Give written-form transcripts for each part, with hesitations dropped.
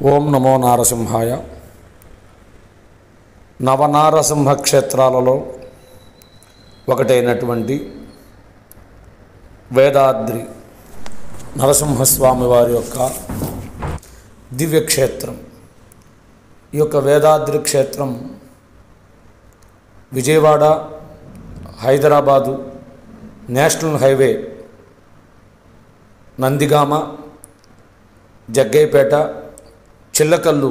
ఓం నమో నారసింహాయ. నవనారసింహ క్షేత్రాలలో ఒకటైనటువంటి వేదాద్రి నరసింహస్వామి వారి యొక్క దివ్యక్షేత్రం. ఈ యొక్క వేదాద్రి క్షేత్రం విజయవాడ, హైదరాబాదు నేషనల్ హైవే నందిగామ, జగ్గయ్యపేట, చిల్లకల్లు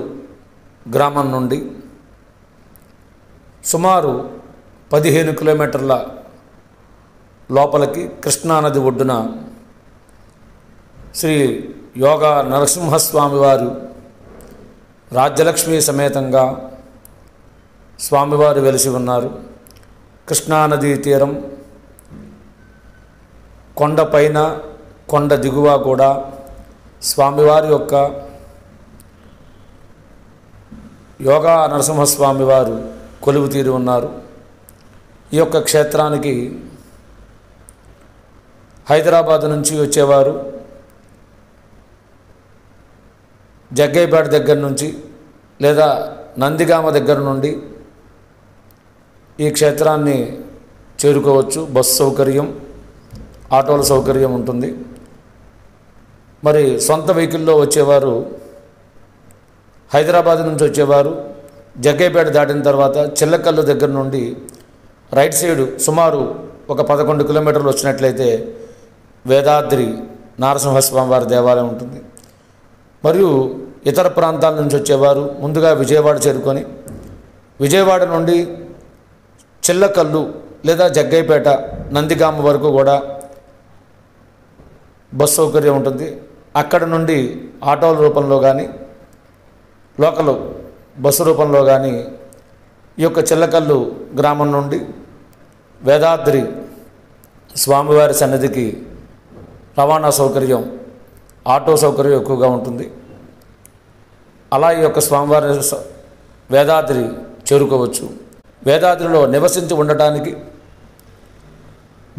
గ్రామం నుండి సుమారు 15 కిలోమీటర్ల లోపలికి కృష్ణానది ఒడ్డున శ్రీ యోగా నరసింహస్వామి వారు రాజ్యలక్ష్మి సమేతంగా స్వామివారు వెలిసి ఉన్నారు. కృష్ణానదీ తీరం, కొండపైన కొండ దిగువ కూడా స్వామివారి యొక్క యోగా నరసింహస్వామి వారు కొలువు తీరి ఉన్నారు. ఈ యొక్క క్షేత్రానికి హైదరాబాద్ నుంచి వచ్చేవారు, జగ్గయ్యపేట దగ్గర నుంచి లేదా నందిగామ దగ్గర నుండి ఈ క్షేత్రాన్ని చేరుకోవచ్చు. బస్సు సౌకర్యం, ఆటోల సౌకర్యం ఉంటుంది. మరి సొంత వెహికల్లో వచ్చేవారు, హైదరాబాద్ నుంచి వచ్చేవారు జగ్గయ్యపేట దాటిన తర్వాత చిల్లకల్లు దగ్గర నుండి రైట్ సైడు సుమారు ఒక 11 కిలోమీటర్లు వచ్చినట్లయితే వేదాద్రి నరసింహస్వామి వారి దేవాలయం ఉంటుంది. మరియు ఇతర ప్రాంతాల నుంచి వచ్చేవారు ముందుగా విజయవాడ చేరుకొని విజయవాడ నుండి చిల్లకల్లు లేదా జగ్గయ్యపేట, నందిగామ వరకు కూడా బస్సు సౌకర్యం ఉంటుంది. అక్కడ నుండి ఆటోల రూపంలో కానీ లోకల్ బస్సు రూపంలో కానీ ఈ యొక్క చిల్లకల్లు గ్రామం నుండి వేదాద్రి స్వామివారి సన్నిధికి రవాణా సౌకర్యం, ఆటో సౌకర్యం ఎక్కువగా ఉంటుంది. అలా ఈ యొక్క స్వామివారి వేదాద్రి చేరుకోవచ్చు. వేదాద్రిలో నివసించి ఉండటానికి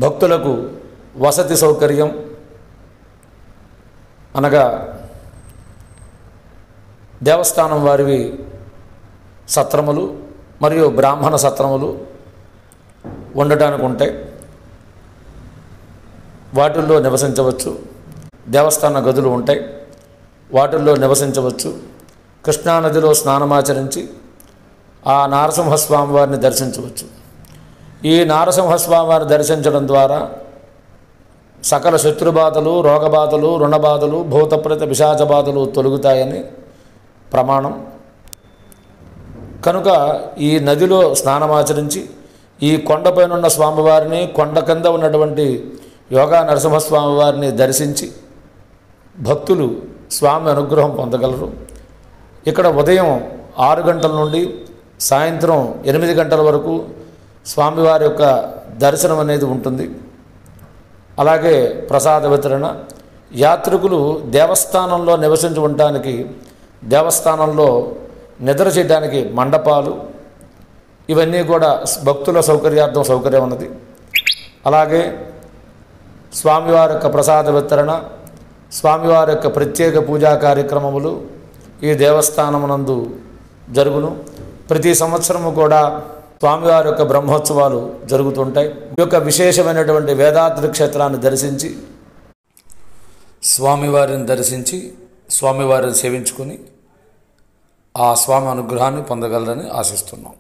భక్తులకు వసతి సౌకర్యం అనగా దేవస్థానం వారివి సత్రములు మరియు బ్రాహ్మణ సత్రములు ఉండటానికి ఉంటాయి. వాటిల్లో నివసించవచ్చు. దేవస్థాన గదులు ఉంటాయి, వాటిల్లో నివసించవచ్చు. కృష్ణానదిలో స్నానమాచరించి ఆ నరసింహస్వామి వారిని దర్శించవచ్చు. ఈ నరసింహస్వామి వారిని దర్శించడం ద్వారా సకల శత్రుబాధలు, రోగబాధలు, రుణబాధలు, భూతప్రేత పిశాచ బాధలు తొలగుతాయని ప్రమాణం. కనుక ఈ నదిలో స్నానమాచరించి ఈ కొండపైన ఉన్న స్వామివారిని, కొండ కింద ఉన్నటువంటి యోగా నరసింహస్వామి వారిని దర్శించి భక్తులు స్వామి అనుగ్రహం పొందగలరు. ఇక్కడ ఉదయం 6 గంటల నుండి సాయంత్రం 8 గంటల వరకు స్వామివారి యొక్క దర్శనం అనేది ఉంటుంది. అలాగే ప్రసాద వితరణ. యాత్రికులు దేవస్థానంలో నివసించి ఉండటానికి, దేవస్థానంలో నిద్ర చేయడానికి మండపాలు, ఇవన్నీ కూడా భక్తుల సౌకర్యార్థం సౌకర్యం ఉన్నది. అలాగే స్వామివారి యొక్క ప్రసాద వితరణ, స్వామివారి యొక్క ప్రత్యేక పూజా కార్యక్రమములు ఈ దేవస్థానమునందు జరుగును. ప్రతి సంవత్సరము కూడా స్వామివారి యొక్క బ్రహ్మోత్సవాలు జరుగుతుంటాయి. ఈ యొక్క విశేషమైనటువంటి వేదాద్రి క్షేత్రాన్ని దర్శించి స్వామివారిని సేవించుకొని ఆ స్వామి అనుగ్రహాన్ని పొందగలరని ఆశిస్తున్నాం.